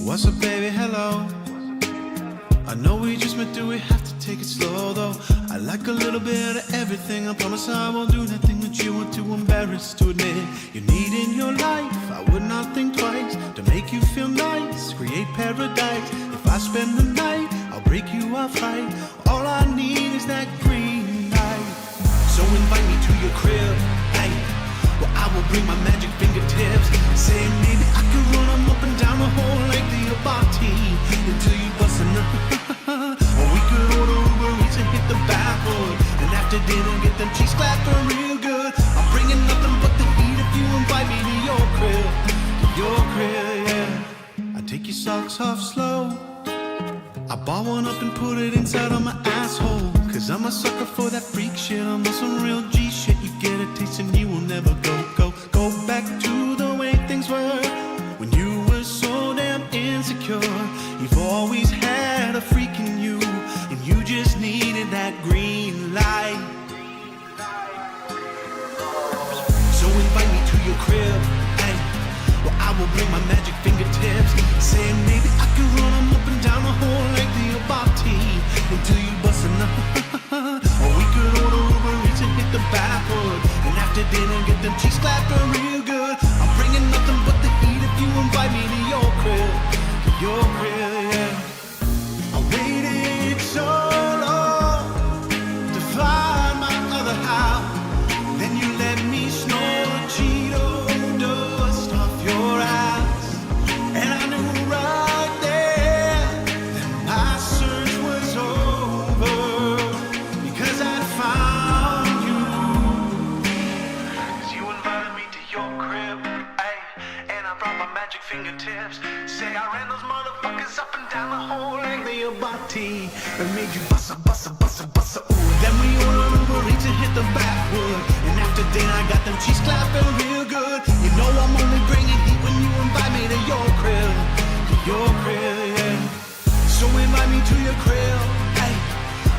What's up, baby? Hello. I know we just met, do we have to take it slow though? I like a little bit of everything. I promise I won't do nothing that you want, too embarrassed to admit you need in your life. I would not think twice to make you feel nice, create paradise. If I spend the night, I'll break you outright. All I need is that green light. So invite me to your crib, hey. Well, I will bring my magic fingertips. Say maybe I could run them up and down the whole like the Abati until you bust a nut. Or we could order Uber Eats and hit the backwood, and after dinner get them cheeks clapping real good. I'm bringing nothing but the heat if you invite me to your crib, yeah. I take your socks off slow. I ball one up and put it inside of my asshole, cause I'm a sucker for that freak shit. I'm on some real G shit. You get a taste and you will never go back to the way things were when you were so damn insecure. You've always had a freak in you, and you just needed that green light. So invite me to your crib, hey. Well, I will bring my magic fingertips. Saying maybe I could run them up and down the whole like the Abati until you bust a nut. Or we could order Uber Eats and hit the backwood, and after dinner get them cheeks clapping real good. I'm bringing nothing but the heat if you invite me to your crib, yeah. I waited so long to find my other half. Then you let me snort Cheeto dust off your ass, and I knew right there that my search was over, because I'd found you. Cause you invited me to your crib, ay, and I brought my magic fingertips. Say I ran those motherfuckers up and down the whole like the Abati, and made you bust a, ooh. Then we ordered Uber Eats and hit the backwood, and after dinner I got them cheeks clapping real good. You know I'm only bringing heat when you invite me to your crib, yeah. So invite me to your crib, hey.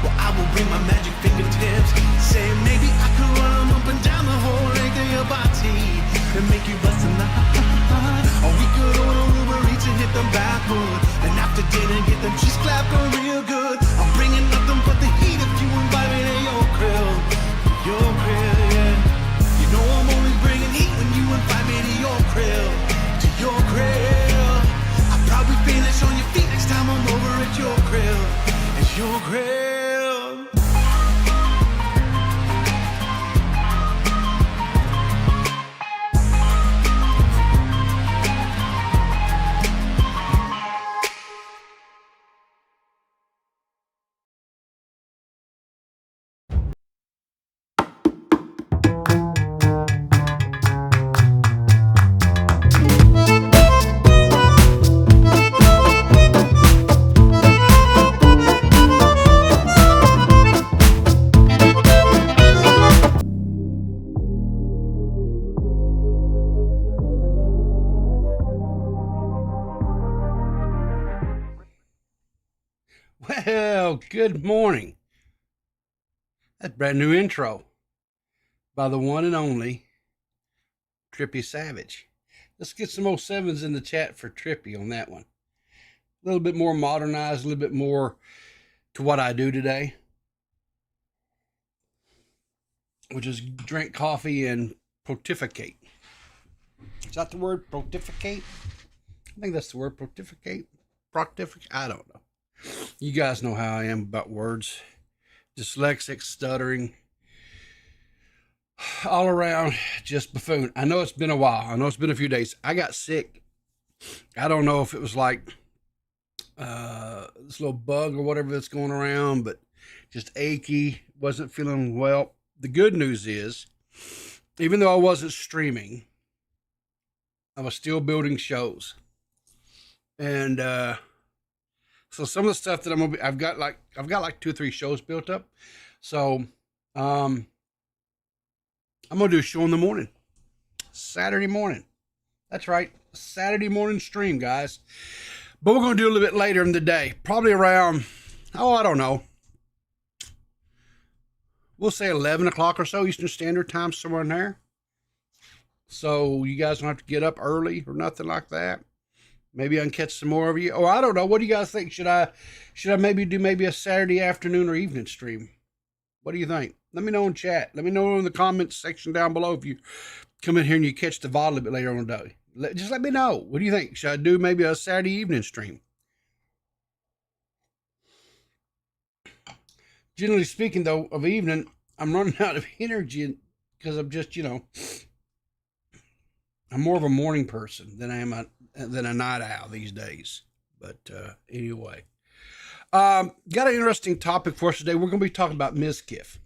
Well, I will bring my magic fingertips. Say maybe I could run them up and down the whole like the Abati and make you bust a nut. Or we could order Uber Eats and hit the backwood, and after dinner get them cheeks clapping real good. I'm bringing nothing but the heat if you invite me to your crib, yeah. You know I'm only bringing heat when you invite me to your crib, I'll probably finish on your feet next time I'm over at your crib. Well, good morning. That brand new intro by the one and only Trippy Savage. Let's get some 07s in the chat for Trippy on that one. A little bit more modernized, a little bit more to what I do today, which is drink coffee and pontificate. Is that the word, pontificate? I think that's the word, pontificate. I don't know. You guys know how I am about words. Dyslexic, stuttering, all around just buffoon. I know it's been a while. I know it's been a few days. I got sick. I don't know if it was like this little bug or whatever that's going around, but just achy, wasn't feeling well. The good news is, even though I wasn't streaming, I was still building shows. And so some of the stuff that I've got like 2 or 3 shows built up. So I'm gonna do a show in the morning, Saturday morning. That's right, Saturday morning stream, guys. But we're gonna do a little bit later in the day, probably around oh, I don't know. We'll say 11 o'clock or so Eastern Standard Time, somewhere in there. So you guys don't have to get up early or nothing like that. Maybe I can catch some more of you. Oh, I don't know. What do you guys think? Should I maybe do maybe a Saturday afternoon or evening stream? What do you think? Let me know in chat. Let me know in the comments section down below if you come in here and you catch the VOD a little bit later on the day. Just let me know. What do you think? Should I do maybe a Saturday evening stream? Generally speaking, though, of evening, I'm running out of energy because I'm just, I'm more of a morning person than I am a night owl these days. But anyway, got an interesting topic for us today. We're going to be talking about Mizkif,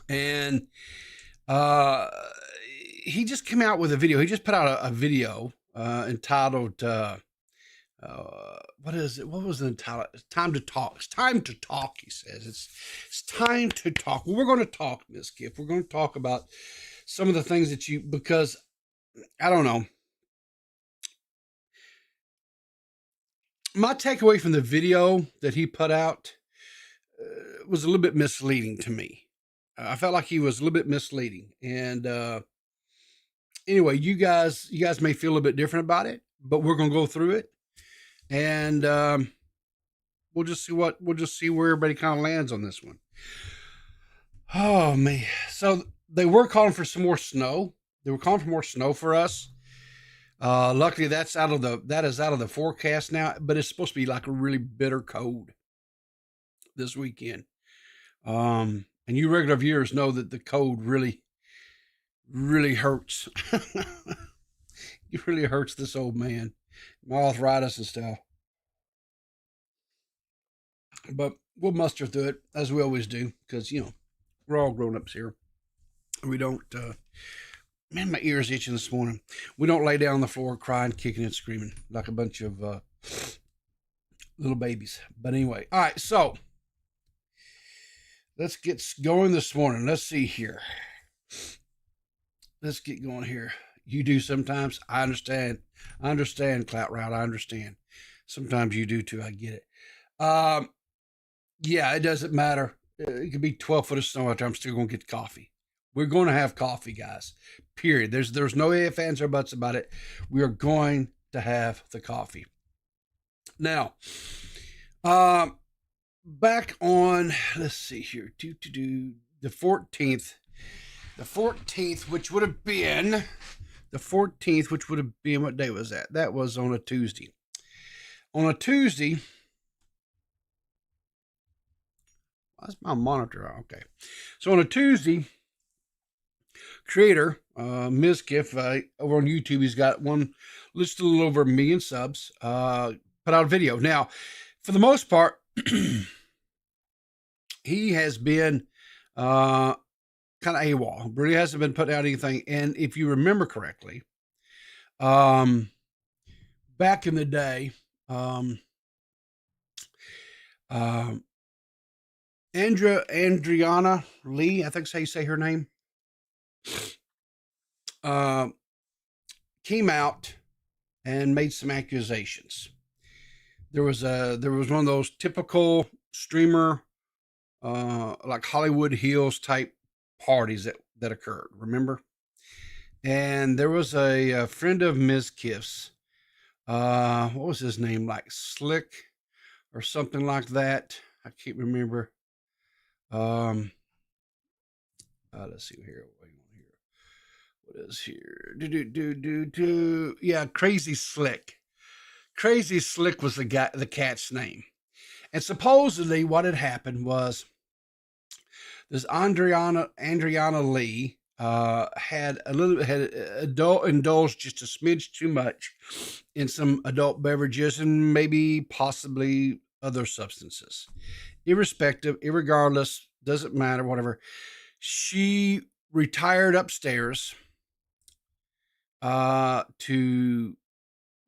and he just came out with a video. He just put out a video entitled what is it? What was the title? It's time to talk. It's time to talk, he says. It's time to talk. Well, we're going to talk, Mizkif. We're going to talk about some of the things that because I don't know. My takeaway from the video that he put out was a little bit misleading to me. I felt like he was a little bit misleading. And anyway, you guys may feel a bit different about it, but we're going to go through it. And we'll just see where everybody kind of lands on this one. Oh man. So they were calling for some more snow. They were calling for more snow for us. Luckily that is out of the forecast now, but it's supposed to be like a really bitter cold this weekend. And you regular viewers know that the cold really, really hurts. It really hurts this old man. My arthritis and stuff. But we'll muster through it as we always do, because we're all grown-ups here. We don't man, my ears itching this morning. We don't lay down on the floor crying, kicking and screaming like a bunch of little babies. But anyway, all right, so let's get going this morning. Let's see here. Let's get going here. You do sometimes. I understand. Clout Route. I understand. Sometimes you do too. I get it. Yeah, it doesn't matter. It could be 12 foot of snow out there. I'm still going to get coffee. We're going to have coffee, guys. Period. There's no ifs, ands, or buts about it. We are going to have the coffee. Now, back on, let's see here. The 14th. The 14th, which would have been what day was that? That was on a Tuesday. On a Tuesday, that's my monitor. Okay. So on a Tuesday, creator, Mizkif, over on YouTube, he's got just a little over 1 million subs, put out a video. Now, for the most part, he has been kind of AWOL. Really hasn't been putting out anything. And if you remember correctly, back in the day, Adriana Lee, I think that's how you say her name, came out and made some accusations. There was one of those typical streamer, like Hollywood Hills type parties that occurred, remember? And there was a friend of Mizkif's, what was his name, like Slick or something like that. I can't remember. Let's see here. What is here? Yeah, Crazy Slick. Crazy Slick was the cat's name. And supposedly what had happened was this Adriana Lee had indulged just a smidge too much in some adult beverages and maybe possibly other substances. Irregardless, doesn't matter, whatever. She retired upstairs to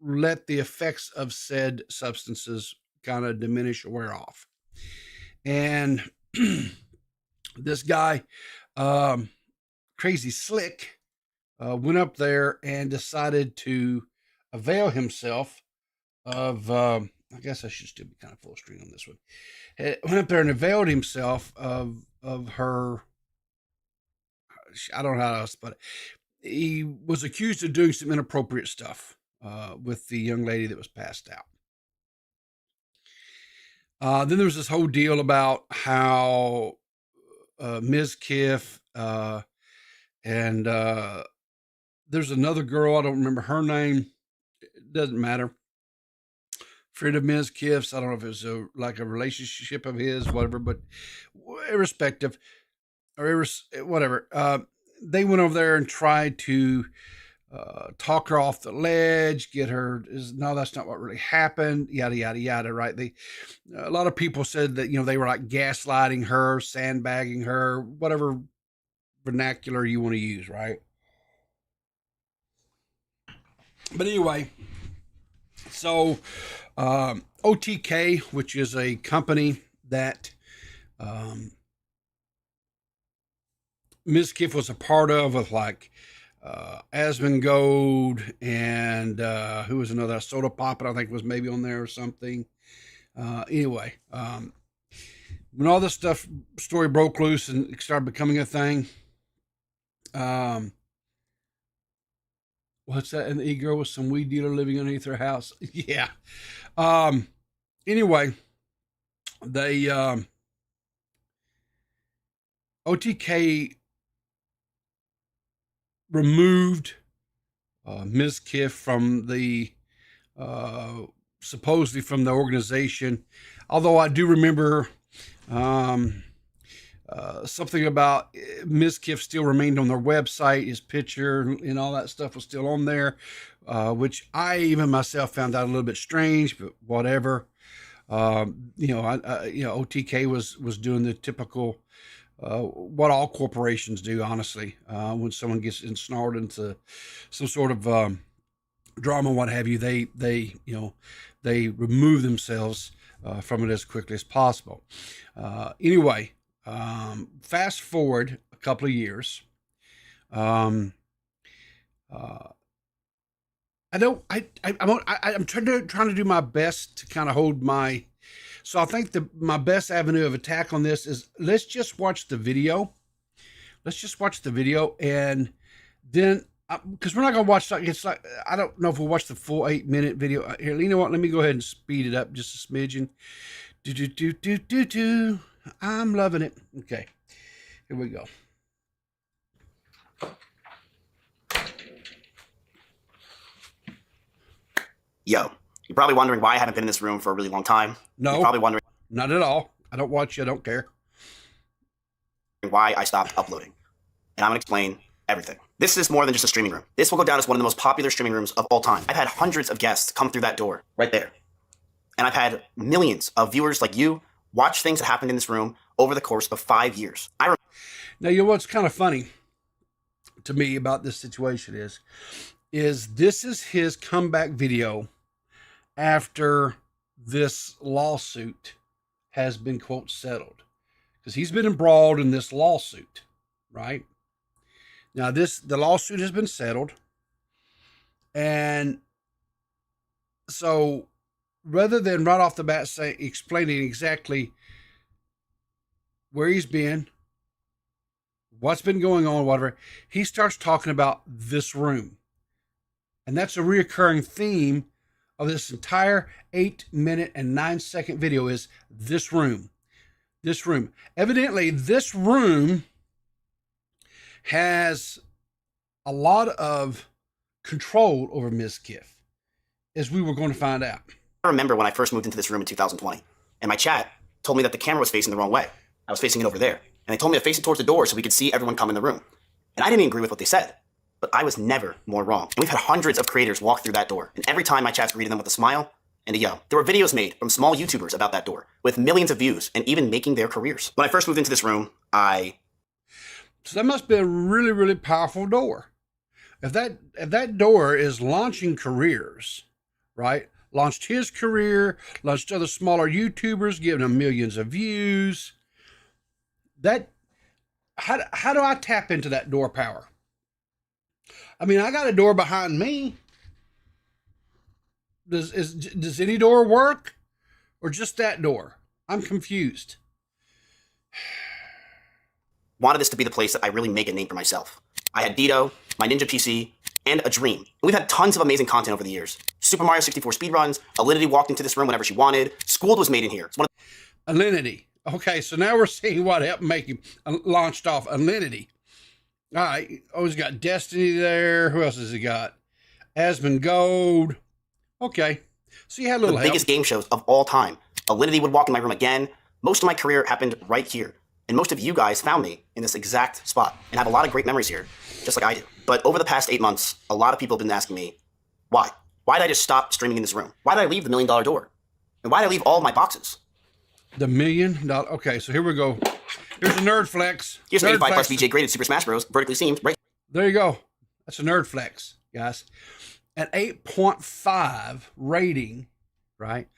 let the effects of said substances kind of diminish or wear off. And this guy, Crazy Slick, went up there and decided to avail himself of, I I guess I should still be kind of full screen on this one. Went up there and availed himself of her. I don't know how else, but he was accused of doing some inappropriate stuff with the young lady that was passed out. Then there was this whole deal about how Mizkif and there's another girl, I don't remember her name. It doesn't matter. Friend of Mizkif's, I don't know if it was like a relationship of his, whatever, but irrespective, or whatever. They went over there and tried to talk her off the ledge, get her. No, that's not what really happened. Yada yada yada. Right? A lot of people said that they were like gaslighting her, sandbagging her, whatever vernacular you want to use. Right? But anyway, so OTK, which is a company that Mizkif was a part of, with like Asmongold and who was another Soda Poppin', I think was maybe on there or something. Anyway, when all this story broke loose and it started becoming a thing, what's that? And the e-girl with some weed dealer living underneath her house. Yeah. Anyway, they OTK removed Mizkif from the supposedly from the organization, although I do remember something about Mizkif still remained on their website. His picture and all that stuff was still on there, which I even myself found out a little bit strange, but whatever. OTK was doing the typical what all corporations do, honestly. When someone gets ensnared into some sort of drama, what have you, they remove themselves from it as quickly as possible. Anyway, fast forward a couple of years. I'm trying to do my best to kind of hold my. So I think my best avenue of attack on this is let's just watch the video. And then because we're not gonna watch it's like I don't know if we'll watch the full 8-minute video. Here, you know what? Let me go ahead and speed it up just a smidgen. I'm loving it. Okay, here we go. Yo, you're probably wondering why I haven't been in this room for a really long time. No, you're probably wondering not at all. I don't watch you. I don't care. Why I stopped uploading. And I'm going to explain everything. This is more than just a streaming room. This will go down as one of the most popular streaming rooms of all time. I've had hundreds of guests come through that door right there. And I've had millions of viewers like you watch things that happened in this room over the course of 5 years. Now, you know what's kind of funny to me about this situation is this is his comeback video after this lawsuit has been, quote, settled. Because he's been embroiled in this lawsuit, right? Now, the lawsuit has been settled. And so rather than right off the bat explaining exactly where he's been, what's been going on, whatever, he starts talking about this room. And that's a reoccurring theme of this entire 8-minute and 9-second video is this room. This room. Evidently, this room has a lot of control over Mizkif, as we were going to find out. I remember when I first moved into this room in 2020, and my chat told me that the camera was facing the wrong way. I was facing it over there. And they told me to face it towards the door so we could see everyone come in the room. And I didn't agree with what they said. But I was never more wrong. And we've had hundreds of creators walk through that door. And every time my chat's greeted them with a smile and a yo. There were videos made from small YouTubers about that door with millions of views and even making their careers. When I first moved into this room, So that must be a really, really powerful door. If that door is launching careers, right? Launched his career, launched other smaller YouTubers, giving them millions of views. How do I tap into that door power? I mean, I got a door behind me. Does any door work? or just that door? I'm confused. Wanted this to be the place that I really make a name for myself. I had Dito, my Ninja PC, and a dream. And we've had tons of amazing content over the years. Super Mario 64 speedruns, Alinity walked into this room whenever she wanted, Schooled was made in here. It's one of Alinity. Okay, so now we're seeing what helped make him launched off. Alinity. All right. Oh, he's got Destiny there. Who else has he got? Asmongold. Okay. So you had a little the help. biggest game shows of all time. Alinity would walk in my room again. Most of my career happened right here. And most of you guys found me in this exact spot and have a lot of great memories here, just like I do. But over the past 8 months, a lot of people have been asking me, why? Why did I just stop streaming in this room? Why did I leave the $1 million door? And why did I leave all of my boxes? The $1 million. Okay, so here we go. Here's a nerd flex. Here's an Nerd 85 plus flex. VJ graded Super Smash Bros. Vertically seamed, right? There you go. That's a nerd flex, guys. An 8.5 rating, right,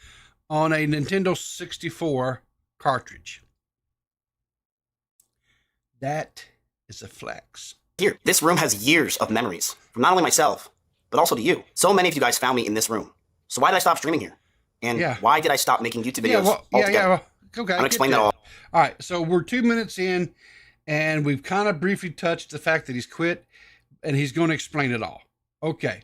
on a Nintendo 64 cartridge. That is a flex. Here, this room has years of memories from not only myself, but also to you. So many of you guys found me in this room. So why did I stop streaming here? And why did I stop making YouTube videos altogether? Well, okay. I'm going to explain that all. All right, so we're 2 minutes in, and we've kind of briefly touched the fact that he's quit, and he's going to explain it all. Okay.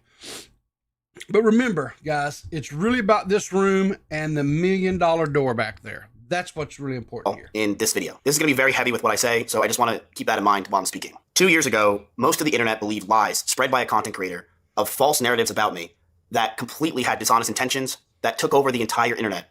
But remember, guys, it's really about this room and the $1 million door back there. That's what's really important here. In this video. This is going to be very heavy with what I say, so I just want to keep that in mind while I'm speaking. 2 years ago, most of the internet believed lies spread by a content creator of false narratives about me that completely had dishonest intentions that took over the entire internet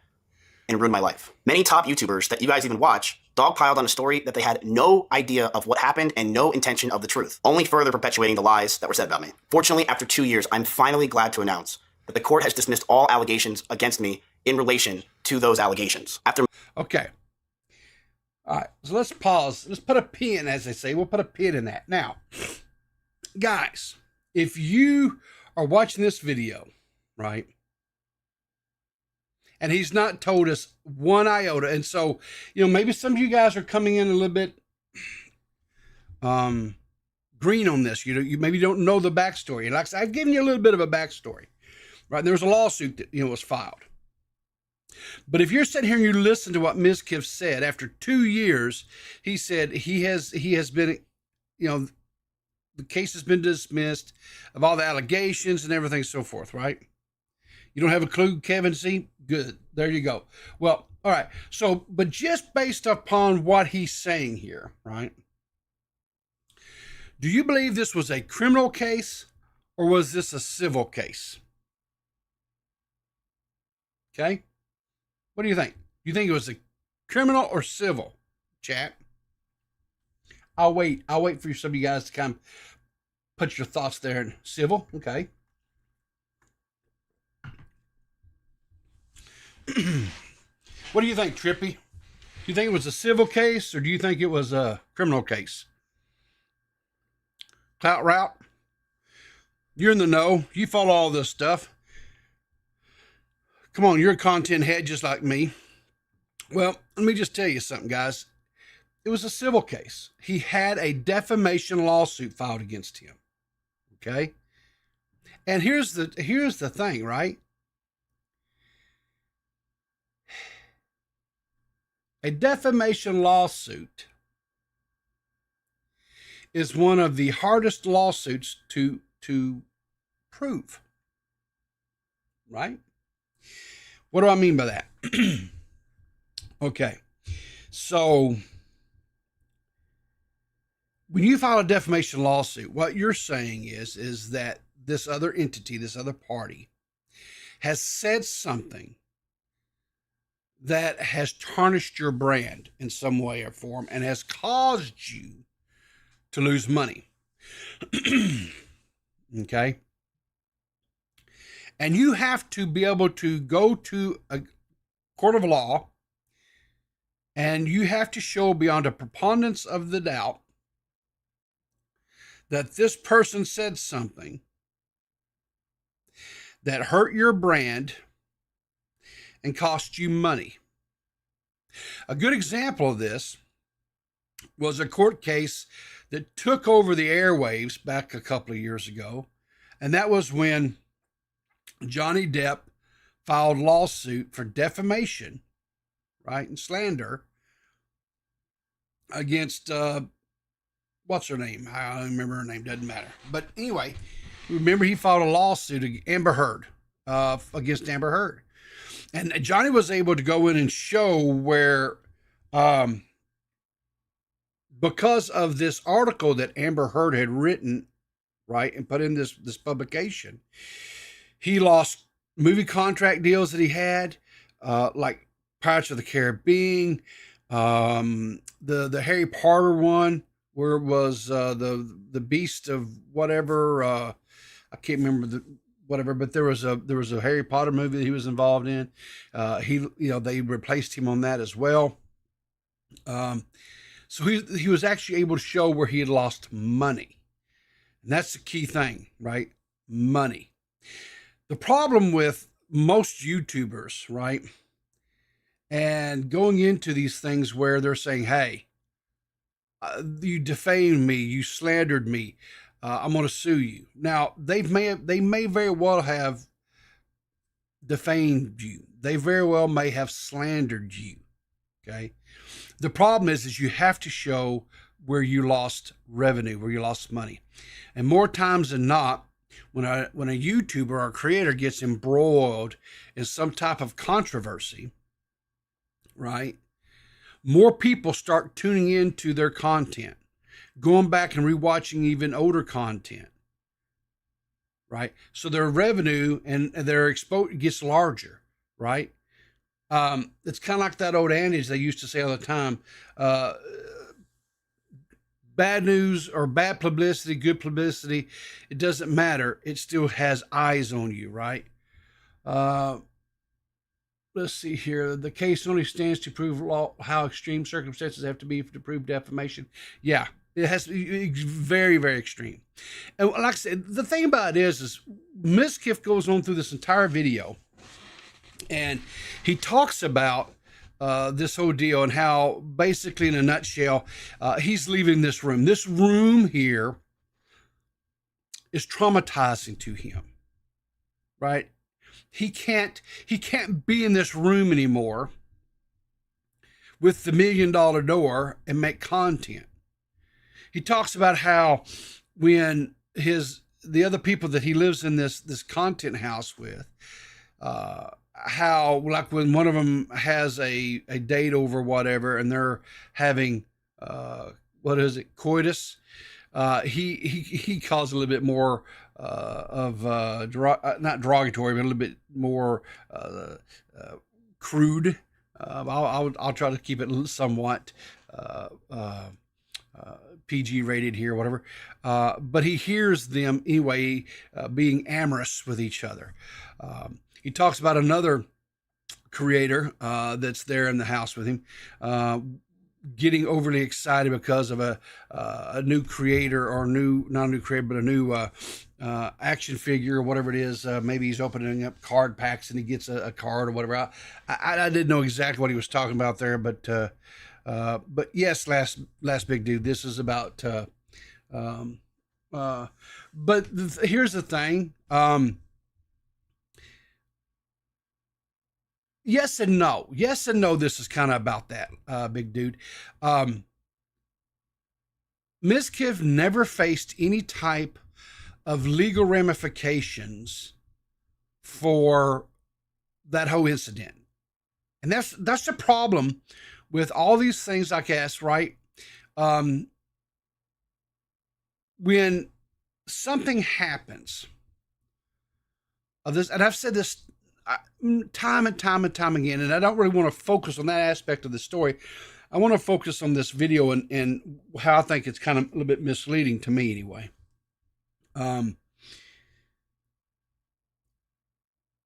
and ruined my life. Many top YouTubers that you guys even watch dogpiled on a story that they had no idea of what happened and no intention of the truth, only further perpetuating the lies that were said about me. Fortunately, after 2 years, I'm finally glad to announce that the court has dismissed all allegations against me in relation to those allegations. Okay. All right. So let's pause. Let's put a pin, as they say. We'll put a pin in that. Now, guys, if you are watching this video, right, and he's not told us one iota, and so, maybe some of you guys are coming in a little bit green on this. You maybe don't know the backstory. Like I said, I've given you a little bit of a backstory, right? And there was a lawsuit that, was filed. But if you're sitting here and you listen to what Mizkif said, after 2 years, he said he has been, the case has been dismissed of all the allegations and everything so forth, right? You don't have a clue, Kevin C? Good. There you go. Well, all right. So, but just based upon what he's saying here, right? Do you believe this was a criminal case or was this a civil case? Okay. What do you think? You think it was a criminal or civil, chat? I'll wait for some of you guys to kind of put your thoughts there. Civil, okay. What do you think, Trippy? Do you think it was a civil case or do you think it was a criminal case? Clout route? You're in the know. You follow all this stuff. Come on, you're a content head just like me. Well, let me just tell you something, guys. It was a civil case. He had a defamation lawsuit filed against him. Okay? And here's the thing, right? A defamation lawsuit is one of the hardest lawsuits to prove. Right? What do I mean by that? Okay. So when you file a defamation lawsuit, what you're saying is that this other entity, this other party has said something that has tarnished your brand in some way or form and has caused you to lose money. Okay? And you have to be able to go to a court of law and you have to show beyond a preponderance of the doubt that this person said something that hurt your brand and cost you money. A good example of this was a court case that took over the airwaves back a couple of years ago. And that was when Johnny Depp filed lawsuit for defamation, right, and slander against what's her name? I don't remember her name. Doesn't matter. But anyway, remember he filed a lawsuit against Amber Heard, and Johnny was able to go in and show where, because of this article that Amber Heard had written, right, and put in this publication, he lost movie contract deals that he had, like Pirates of the Caribbean, the Harry Potter one, where it was the Beast of whatever, I can't remember whatever, but there was a Harry Potter movie that he was involved in. They replaced him on that as well. So he was actually able to show where he had lost money. And that's the key thing, right? Money. The problem with most YouTubers, right, and going into these things where they're saying, hey, you defamed me, you slandered me, I'm going to sue you. Now, they may very well have defamed you. They very well may have slandered you, okay? The problem is you have to show where you lost revenue, where you lost money. And more times than not, when a YouTuber or a creator gets embroiled in some type of controversy, right, more people start tuning into their content, going back and rewatching even older content, right? So their revenue and their exposure gets larger, right? It's kind of like that old adage they used to say all the time, bad news or bad publicity, good publicity, it doesn't matter. It still has eyes on you, right? Let's see here. The case only stands to prove how extreme circumstances have to be to prove defamation. Yeah, it has to be very, very extreme. And like I said, the thing about it is Mizkif goes on through this entire video, and he talks about this whole deal and how, basically, in a nutshell, he's leaving this room. This room here is traumatizing to him, right? He can't be in this room anymore with the $1 million door and make content. He talks about how when the other people that he lives in this content house with, how, like, when one of them has a date over whatever and they're having coitus, he calls it a little bit more not derogatory, but a little bit more crude. I'll try to keep it somewhat PG rated here, whatever. But he hears them anyway being amorous with each other. He talks about another creator that's there in the house with him, getting overly excited because of a new creator, or not a new creator, but a new action figure or whatever it is. Maybe he's opening up card packs and he gets a card or whatever. I didn't know exactly what he was talking about there, but yes, last big dude, this is about, but here's the thing. Yes and no. Yes and no. This is kind of about that, big dude. Mizkif never faced any type of legal ramifications for that whole incident. And that's the problem with all these things, I guess, right? When something happens of this, and I've said this time and time and time again, and I don't really want to focus on that aspect of the story. I want to focus on this video and how I think it's kind of a little bit misleading to me anyway.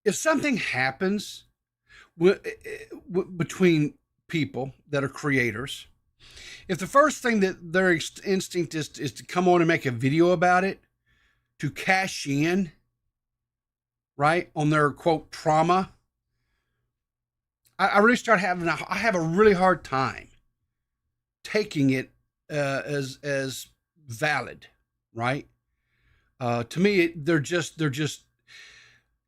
If something happens between people that are creators, if the first thing that their instinct is to come on and make a video about it, to cash in, right, on their, quote, trauma, I really start having, I have a really hard time taking it as valid, right? To me, they're just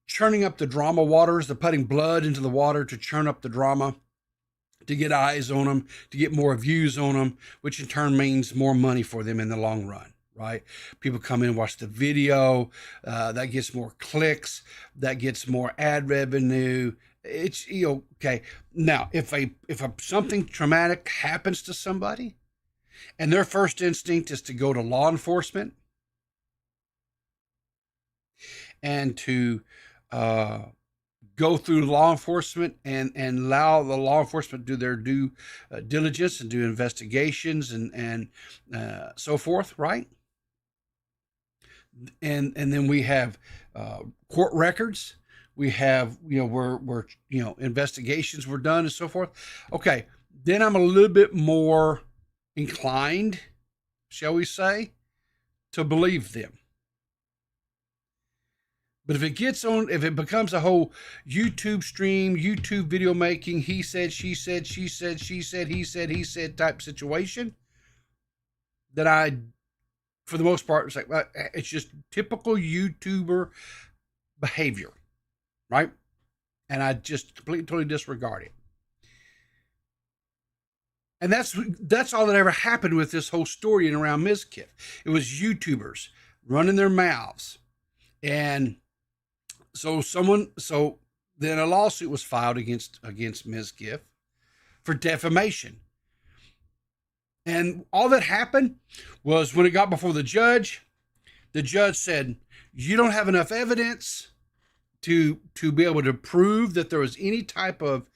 churning up the drama waters. They're putting blood into the water to churn up the drama, to get eyes on them, to get more views on them, which in turn means more money for them in the long run, right? People come in and watch the video. That gets more clicks. That gets more ad revenue. It's, okay. Now, if something traumatic happens to somebody and their first instinct is to go to law enforcement and to go through law enforcement and allow the law enforcement to do their due diligence and do investigations and so forth, right? And then we have court records. We have, where investigations were done and so forth. Okay, then I'm a little bit more inclined, shall we say, to believe them. But if it becomes a whole YouTube stream, YouTube video making, he said, she said, she said, she said, he said type situation, that for the most part, it's just typical YouTuber behavior, right? And I just completely, totally disregard it. And that's all that ever happened with this whole story and around Mizkif. It was YouTubers running their mouths. And so then a lawsuit was filed against Mizkif for defamation. And all that happened was when it got before the judge said, you don't have enough evidence to be able to prove that there was any type of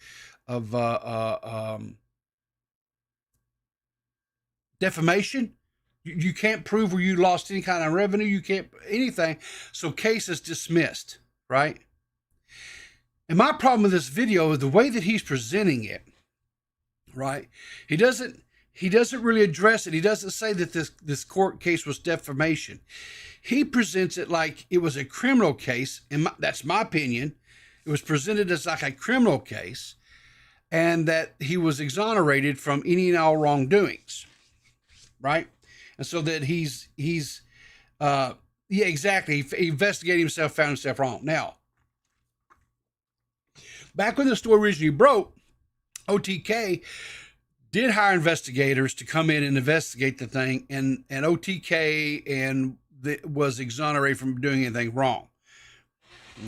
defamation. You can't prove where you lost any kind of revenue. You can't anything. So case is dismissed, right? And my problem with this video is the way that he's presenting it, right? He doesn't really address it. He doesn't say that this court case was defamation. He presents it like it was a criminal case, and that's my opinion. It was presented as like a criminal case, and that he was exonerated from any and all wrongdoings, right? And so that he's yeah, exactly. He investigated himself, found himself wrong. Now, back when the story originally broke, OTK did hire investigators to come in and investigate the thing, and OTK was exonerated from doing anything wrong.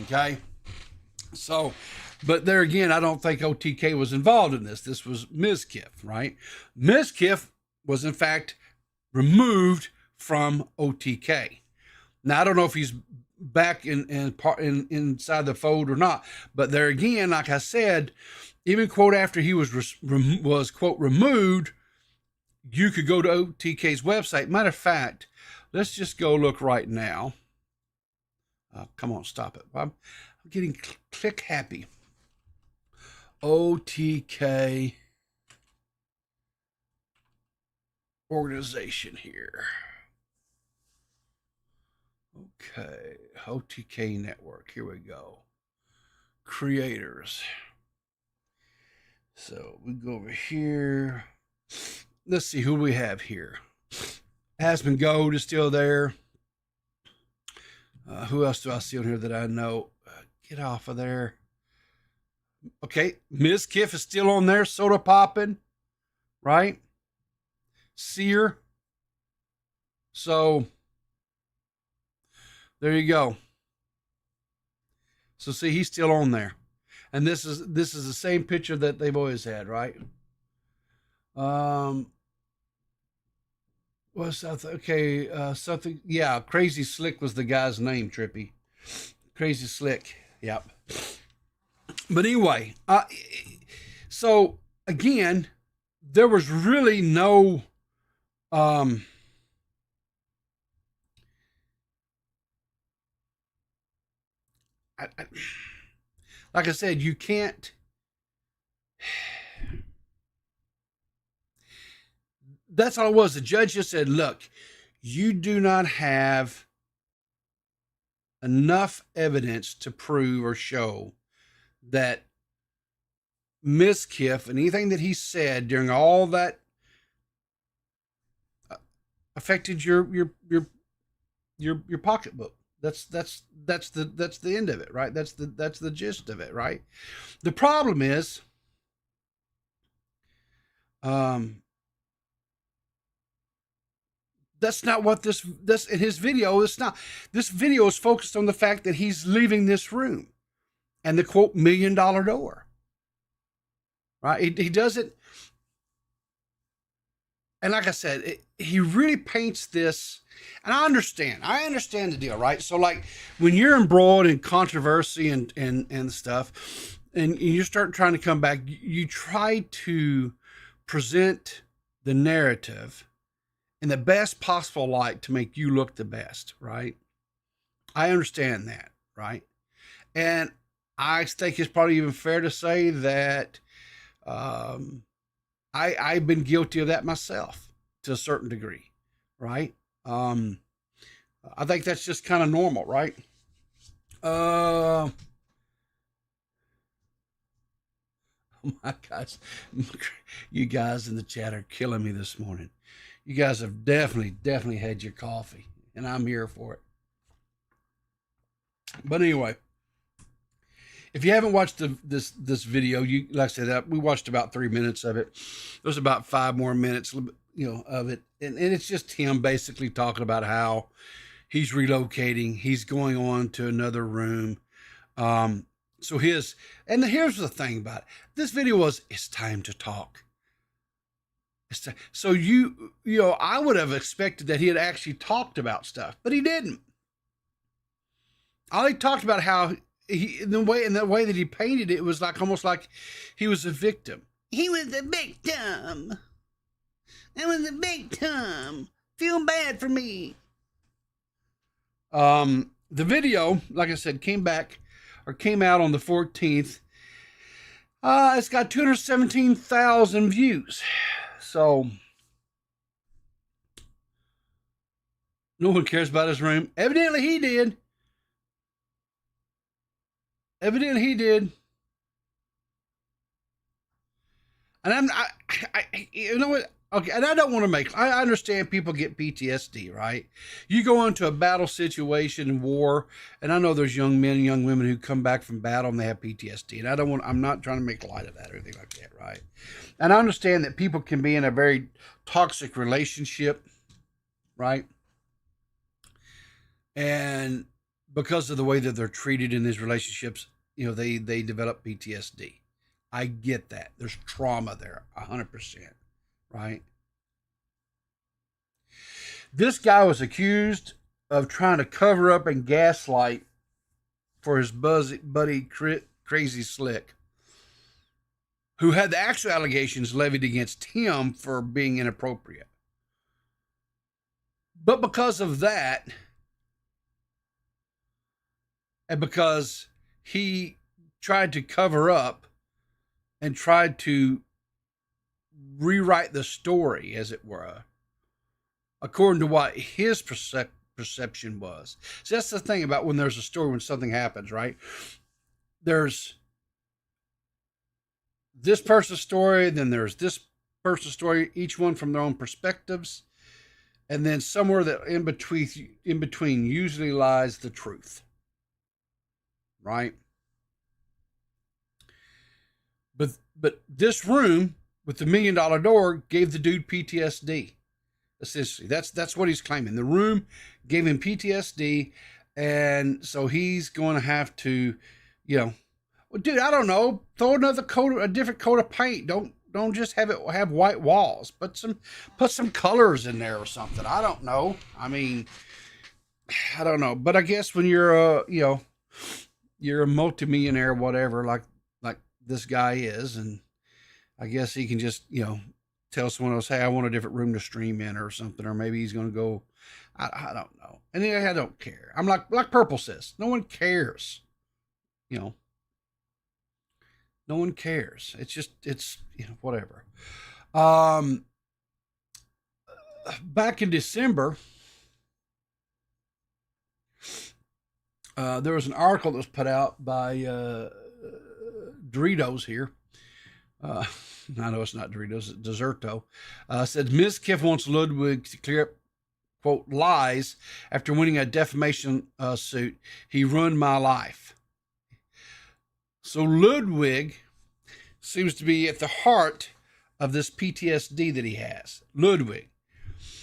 Okay, so, but there again, I don't think OTK was involved in this. This was Mizkif, right? Mizkif was in fact removed from OTK. Now I don't know if he's back inside the fold or not, but there again, like I said, even quote after he was quote removed, you could go to OTK's website. Matter of fact, let's just go look right now. Come on, stop it. I'm getting click happy. OTK organization here. Okay, OTK network. Here we go. Creators. So we go over here. Let's see who we have here. Aspen Gold is still there. Who else do I see on here that I know? Get off of there. Okay, Mizkif is still on there. Soda popping, right? Seer. So there you go. So see, he's still on there. And this is the same picture that they've always had, right? What's that? Okay, something. Yeah, Crazy Slick was the guy's name. Trippy, Crazy Slick. Yep. But anyway, so again, there was really no. Like I said, you can't. That's all it was. The judge just said, look, you do not have enough evidence to prove or show that Mizkif and anything that he said during all that affected your pocketbook. That's the end of it, right? That's the gist of it, right? The problem is, that's not what this in his video. It's not. This video is focused on the fact that he's leaving this room and the quote $1 million door, right? He doesn't. And like I said, he really paints this, and I understand the deal, right? So like when you're embroiled in controversy and stuff, and you start trying to come back, you try to present the narrative in the best possible light to make you look the best, right? I understand that, right? And I think it's probably even fair to say that I've been guilty of that myself to a certain degree, right? I think that's just kind of normal, right? Oh my gosh, you guys in the chat are killing me this morning. You guys have definitely had your coffee, and I'm here for it. But anyway, if you haven't watched this video, like I said, we watched about 3 minutes of it. There's about 5 more minutes, of it, and it's just him basically talking about how he's relocating, he's going on to another room. So here's the thing about it. This video was, it's time to talk. So I would have expected that he had actually talked about stuff, but he didn't. All he talked about how the way that he painted it was like almost like he was a victim. He was a victim. I was a victim. Feel bad for me. The video, like I said, came out on the 14th. It's got 217,000 views. So no one cares about his room. Evidently he did. And you know what? Okay, and I don't want to I understand people get PTSD, right? You go into a battle situation in war, and I know there's young men and young women who come back from battle and they have PTSD, and I'm not trying to make light of that or anything like that, right? And I understand that people can be in a very toxic relationship, right? And because of the way that they're treated in these relationships, they develop PTSD. I get that. There's trauma there, 100%. Right? This guy was accused of trying to cover up and gaslight for his buddy Crazy Slick, who had the actual allegations levied against him for being inappropriate. But because of that, and because he tried to cover up and tried to rewrite the story, as it were, according to what his perception was. So that's the thing about when there's a story, when something happens, right? There's this person's story, then there's this person's story, each one from their own perspectives, and then somewhere that in between usually lies the truth, right? But this room with the $1 million door gave the dude PTSD. Essentially, that's what he's claiming. The room gave him PTSD, and so he's going to have to, well, dude, I don't know, throw a different coat of paint. Don't just have white walls. Put some colors in there or something. I don't know. I mean, I don't know. But I guess when you're a multimillionaire, whatever, like this guy is, and I guess he can just, tell someone else, hey, I want a different room to stream in or something, or maybe he's going to go, I don't know. And I don't care. I'm like Purple says, no one cares. No one cares. It's whatever. Back in December, there was an article that was put out by Doritos here. I know it's not Doritos, it's Deserto. Said Mizkif wants Ludwig to clear up quote, lies after winning a defamation suit. He ruined my life. So Ludwig seems to be at the heart of this PTSD that he has. Ludwig.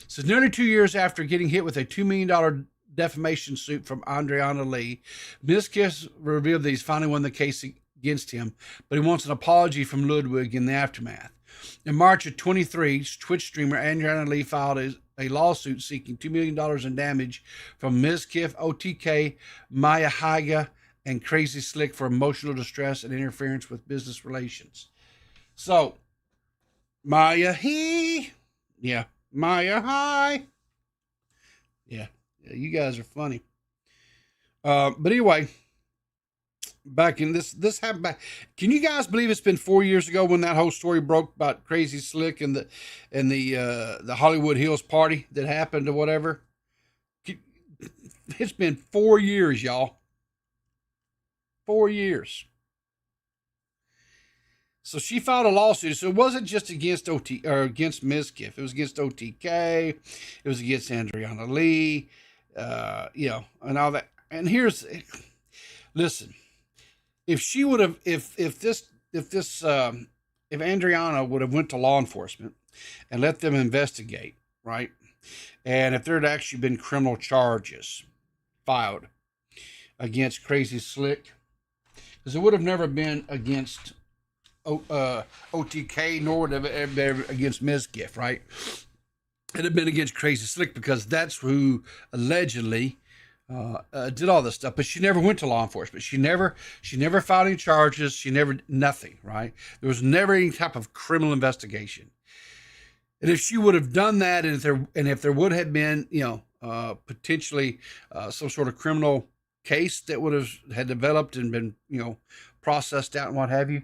So nearly 2 years after getting hit with a $2 million defamation suit from Adriana Lee, Mizkif revealed that he's finally won the case against him, but he wants an apology from Ludwig in the aftermath. In March of 23, Twitch streamer Adriana Lee filed a lawsuit seeking $2 million in damage from Mizkif, OTK, Maya Higa, and Crazy Slick for emotional distress and interference with business relations. So, Maya Hi. Yeah, you guys are funny. But anyway, back in this happened back. Can you guys believe it's been 4 years ago when that whole story broke about Crazy Slick and the Hollywood Hills party that happened or whatever? It's been 4 years, y'all. 4 years. So she filed a lawsuit. So it wasn't just against against Mizkif. It was against OTK. It was against Adriana Lee. And all that. And listen. If she would have, if Adriana would have went to law enforcement and let them investigate, right? And if there had actually been criminal charges filed against Crazy Slick, because it would have never been against OTK, nor would it have been against Mizkif, right? It'd have been against Crazy Slick because that's who allegedly did all this stuff. But she never went to law enforcement. She never filed any charges. She never, nothing, right? There was never any type of criminal investigation. And if she would have done that, and if there would have been, potentially some sort of criminal case that would have had developed and been, processed out and what have you,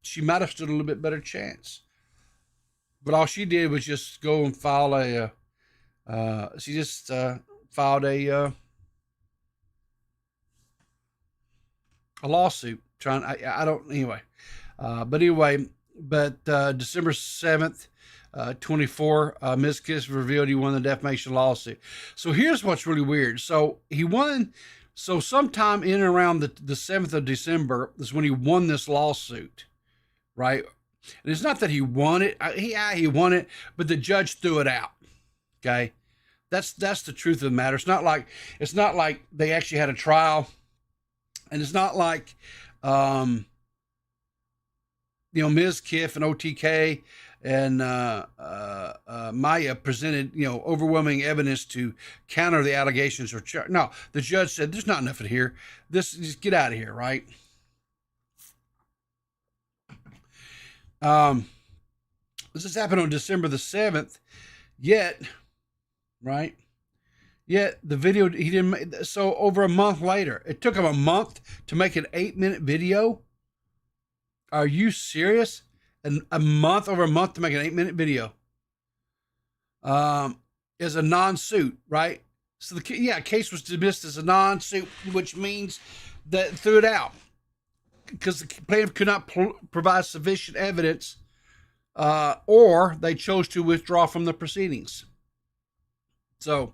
she might have stood a little bit better chance. But all she did was just go and file filed a lawsuit trying, but December 7th, 24, Mizkif revealed he won the defamation lawsuit. So here's what's really weird. So he won, so sometime in and around the 7th of December is when he won this lawsuit, right? And it's not that he won it. He won it, but the judge threw it out. Okay. That's the truth of the matter. It's not like they actually had a trial, and it's not like, Mizkif and OTK and Maya presented, overwhelming evidence to counter the allegations or no, the judge said, there's not enough in here. Just get out of here. Right. This happened on December the 7th, yet the video, he didn't, so over a month later, it took him a month to make an 8-minute video. Are you serious? And over a month to make an 8-minute video, is a non-suit, right? So the case was dismissed as a non-suit, which means that threw it out because the plaintiff could not provide sufficient evidence, or they chose to withdraw from the proceedings. So,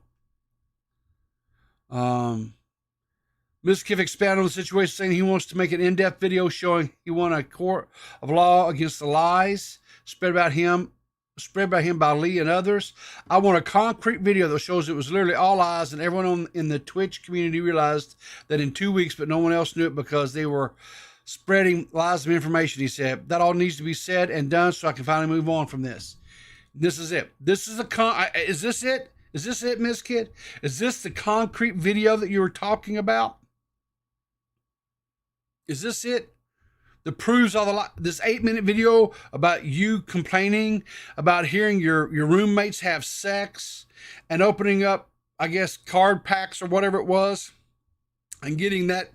Mizkif expanded on the situation, saying he wants to make an in-depth video showing he won a court of law against the lies spread about him by Lee and others. I want a concrete video that shows it was literally all lies, and everyone in the Twitch community realized that in 2 weeks, but no one else knew it because they were spreading lies of information. He said that all needs to be said and done so I can finally move on from this. This is it. This is is this it? Is this it, Mizkif? Is this the concrete video that you were talking about? Is this it? That proves all this 8-minute video about you complaining about hearing your roommates have sex and opening up, I guess, card packs or whatever it was, and getting that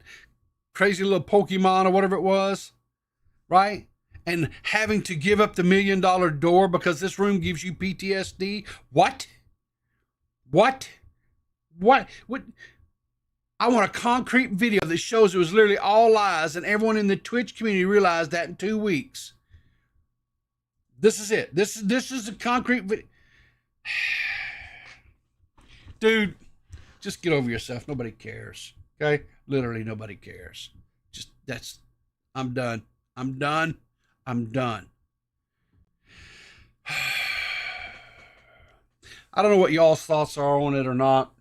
crazy little Pokemon or whatever it was, right? And having to give up the $1 million door because this room gives you PTSD. What? I want a concrete video that shows it was literally all lies, and everyone in the Twitch community realized that in 2 weeks. This is it. This is a concrete video. Dude, just get over yourself. Nobody cares. Okay? Literally nobody cares. I'm done. I'm done. I'm done. I don't know what y'all's thoughts are on it or not.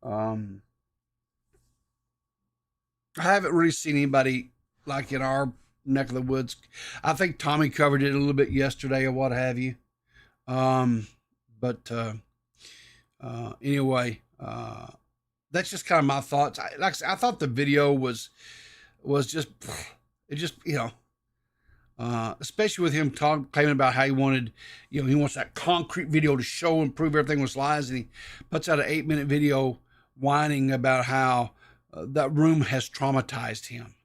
I haven't really seen anybody like in our neck of the woods. I think Tommy covered it a little bit yesterday or what have you. Anyway, that's just kind of my thoughts. I thought the video was just, it just, especially with him claiming about how he wanted, he wants that concrete video to show and prove everything was lies. And he puts out an 8-minute video whining about how that room has traumatized him,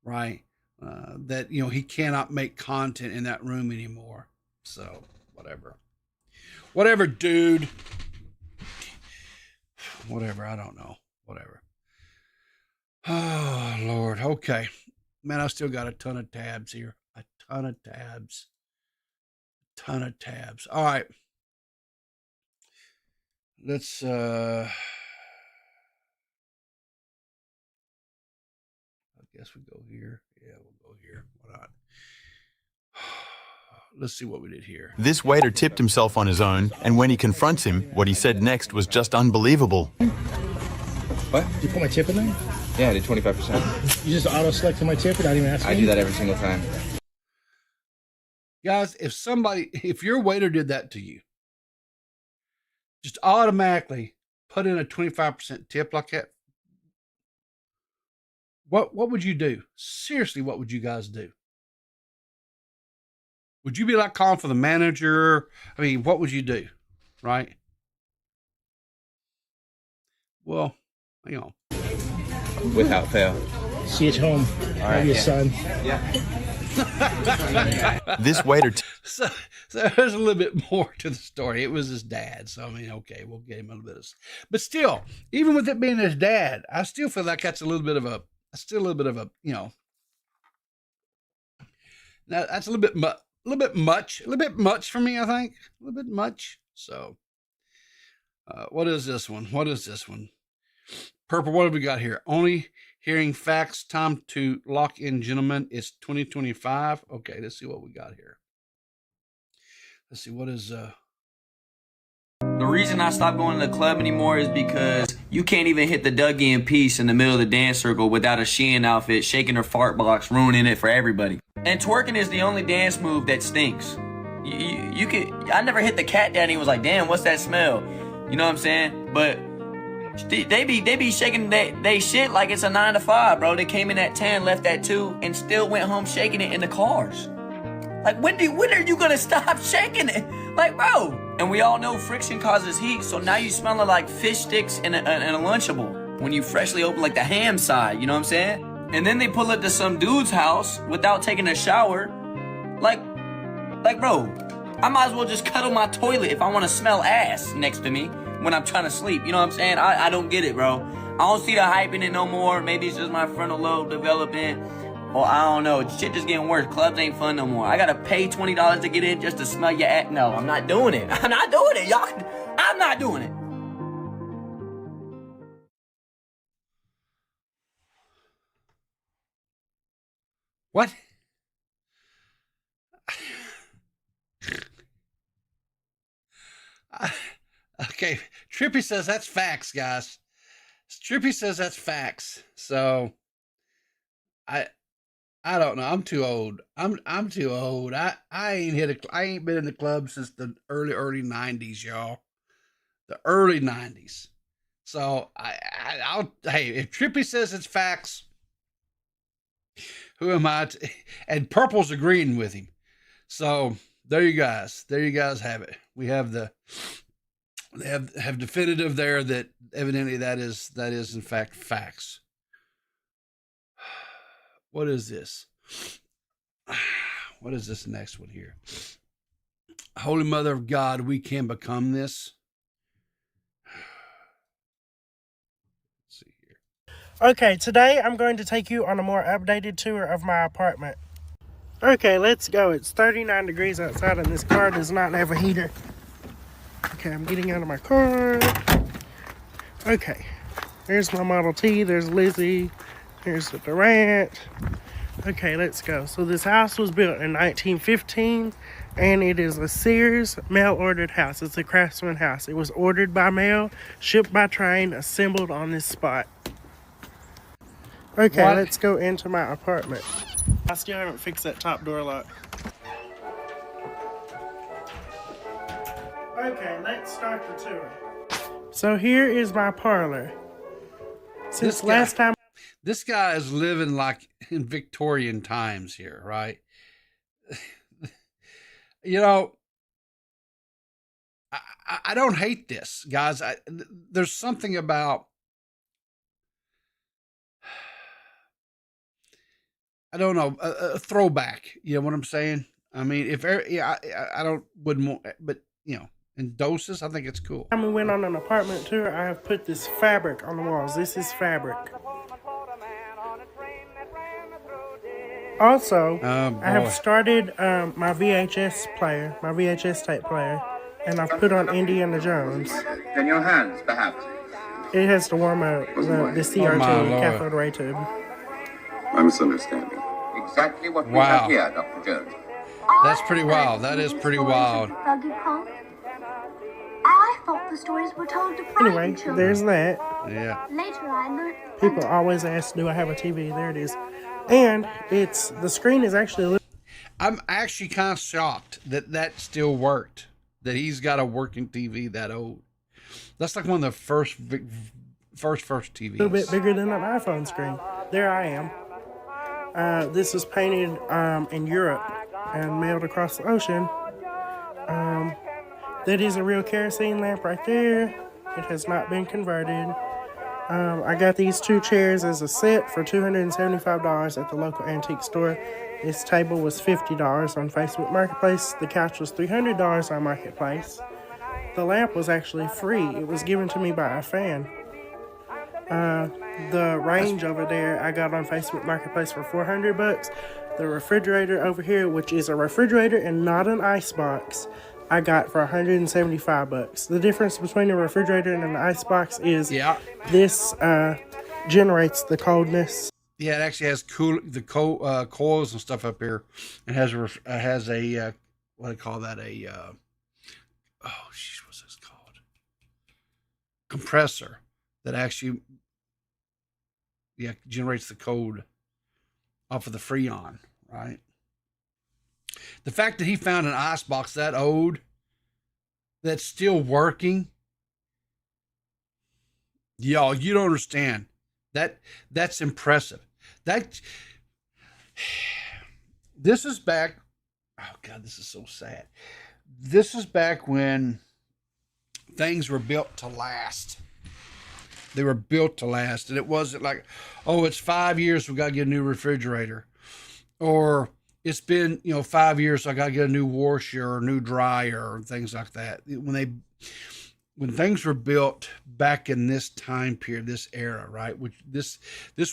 right? That, he cannot make content in that room anymore. So whatever, dude. Whatever. I don't know. Whatever. Oh, Lord. Okay. Man, I still got a ton of tabs here. A ton of tabs. All right. Let's, I guess we go here. Yeah, we'll go here. Why not? Let's see what we did here. This waiter tipped himself on his own, and when he confronts him, what he said next was just unbelievable. What? Did you put my tip in there? Yeah, I did 25%. You just auto-selected my tip without even asking me? I do that every single time. Guys, if your waiter did that to you, just automatically put in a 25% tip like that, what would you do? Seriously, what would you guys do? Would you be like calling for the manager? I mean, what would you do? Right? Well, hang on. Without fail. See you at home. All right, your son. Yeah. This waiter... So there's a little bit more to the story. It was his dad. So, I mean, okay, we'll get him a little bit of... But still, even with it being his dad, I still feel like that's a little bit of a... Now, that's a little bit much for me, I think. A little bit much. So, what is this one? Purple, what have we got here? Only hearing facts, time to lock in, gentlemen. It's 2025. Okay, let's see what we got here. Let's see, what is... The reason I stopped going to the club anymore is because you can't even hit the Dougie in peace in the middle of the dance circle without a Shein outfit shaking her fart box, ruining it for everybody. And twerking is the only dance move that stinks. I never hit the cat daddy and was like, damn, what's that smell? You know what I'm saying? But they be shaking they shit like it's a 9 to 5, bro. They came in at 10, left at 2, and still went home shaking it in the cars. Like, when are you gonna stop shaking it? Like, bro. And we all know friction causes heat, so now you smelling like fish sticks and a Lunchable when you freshly open like the ham side, you know what I'm saying? And then they pull up to some dude's house without taking a shower. Like, bro, I might as well just cuddle my toilet if I want to smell ass next to me when I'm trying to sleep. You know what I'm saying? I don't get it, bro. I don't see the hype in it no more. Maybe it's just my frontal lobe developing. Or I don't know. Shit just getting worse. Clubs ain't fun no more. I gotta pay $20 to get in just to smell your ass. No, I'm not doing it. I'm not doing it, y'all. I'm not doing it. What? Okay, Trippy says that's facts, guys. Trippy says that's facts. So I don't know. I'm too old. I'm too old. I ain't been in the club since the early 90s, y'all. The early 90s. So I'll hey, if Trippy says it's facts, who am I to, and Purple's agreeing with him. So there you guys have it. We have they have definitive there that evidently that is in fact facts. What is this? What is this next one here? Holy Mother of God, we can become this. Let's see here. Okay, today I'm going to take you on a more updated tour of my apartment. Okay, let's go. It's 39 degrees outside and this car does not have a heater. Okay, I'm getting out of my car. Okay, there's my Model T, there's Lizzie, here's the Durant. Okay, let's go. So this house was built in 1915 and it is a Sears mail-ordered house. It's a Craftsman house. It was ordered by mail, shipped by train, assembled on this spot. Okay, let's go into my apartment. I still haven't fixed that top door lock. Okay, let's start the tour. So here is my parlor. Since last time... This guy is living like in Victorian times here, right? You know, I don't hate this, guys. There's something about, I don't know, a throwback. You know what I'm saying? I mean, I wouldn't, but you know, in doses, I think it's cool. When we went on an apartment tour, I have put this fabric on the walls. This is fabric. Also, I have started my VHS player, my VHS tape player, and I've put on Indiana Jones. In your hands, perhaps. It has to warm up the CRT cathode ray tube. My misunderstanding. Exactly what we have here, Dr. Jones. That's pretty wild. That is pretty wild. I thought the stories were told to frighten children. There's that. Yeah. Later I learned. People always ask, do I have a TV? There it is. And the screen is actually a little... I'm actually kind of shocked that still worked. That he's got a working TV that old. That's like one of the first TVs. A little bit bigger than an iPhone screen. There I am. This was painted in Europe and mailed across the ocean. That is a real kerosene lamp right there. It has not been converted. I got these two chairs as a set for $275 at the local antique store. This table was $50 on Facebook Marketplace. The couch was $300 on Marketplace. The lamp was actually free. It was given to me by a fan. The range over there I got on Facebook Marketplace for $400. The refrigerator over here, which is a refrigerator and not an icebox, I got for $175. The difference between a refrigerator and an icebox is this generates the coldness. Yeah, it actually has coils and stuff up here. It has a what do you call that? What's this called? Compressor that actually generates the cold off of the Freon, right? The fact that he found an icebox that old that's still working, y'all, you don't understand. That's impressive. This is back. Oh God, this is so sad. This is back when things were built to last. They were built to last, and it wasn't like, oh, it's 5 years, we got to get a new refrigerator, or it's been 5 years, so I got to get a new washer or a new dryer or things like that. When things were built back in this time period, this era, right? Which this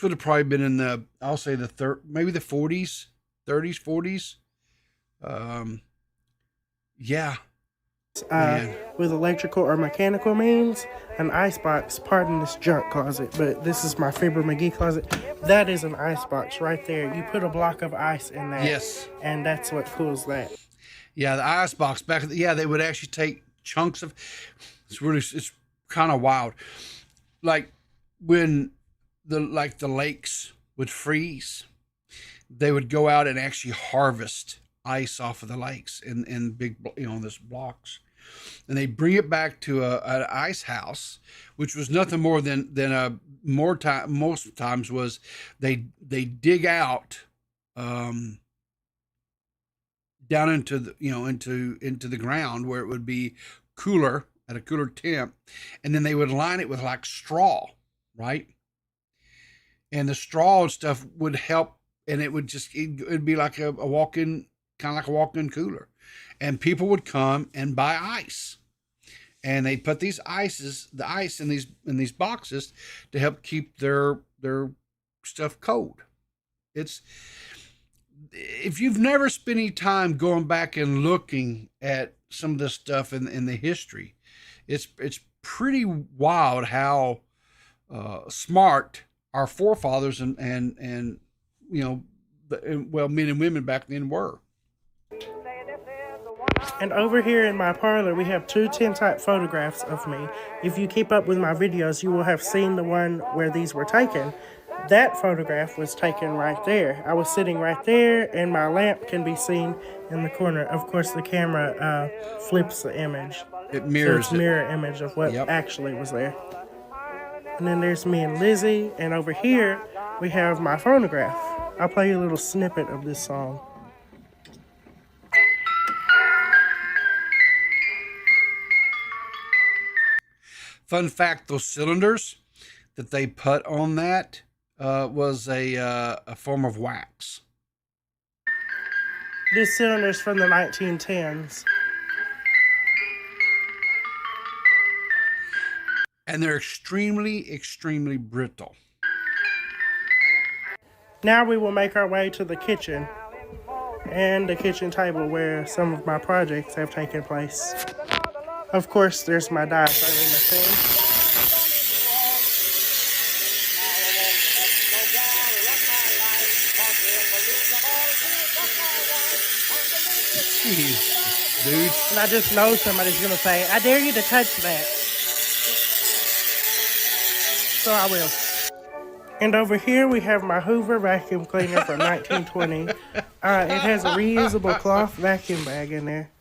would have probably been in the, I'll say maybe the 40s, 30s, 40s. Yeah. With electrical or mechanical means, an icebox, pardon this junk closet, but this is my Fibber McGee closet. That is an icebox right there. You put a block of ice in that. Yes. And that's what cools that. Yeah, the icebox they would actually take chunks of, it's kind of wild. Like when the lakes would freeze, they would go out and actually harvest ice off of the lakes in big, this blocks. And they bring it back to an ice house, which was nothing more than most times was they dig out down into the into the ground where it would be cooler at a cooler temp, and then they would line it with like straw, right? And the straw and stuff would help, and it'd be like a walk-in, kind of like a walk-in cooler. And people would come and buy ice, and they put the ice in these boxes to help keep their stuff cold. if you've never spent any time going back and looking at some of this stuff in the history, it's pretty wild how smart our forefathers and you know, well, men and women back then were. And over here in my parlor, we have two tintype photographs of me. If you keep up with my videos, you will have seen the one where these were taken. That photograph was taken right there. I was sitting right there, and my lamp can be seen in the corner. Of course, the camera flips the image. It mirrors so it's a mirror image of what actually was there. And then there's me and Lizzie, and over here, we have my phonograph. I'll play you a little snippet of this song. Fun fact, those cylinders that they put on that was a form of wax. This cylinder's from the 1910s. And they're extremely, extremely brittle. Now we will make our way to the kitchen and the kitchen table where some of my projects have taken place. Of course, there's my diaphragm machine. Jeez, dude. And I just know somebody's going to say, I dare you to touch that. So I will. And over here we have my Hoover vacuum cleaner from 1920. It has a reusable cloth vacuum bag in there.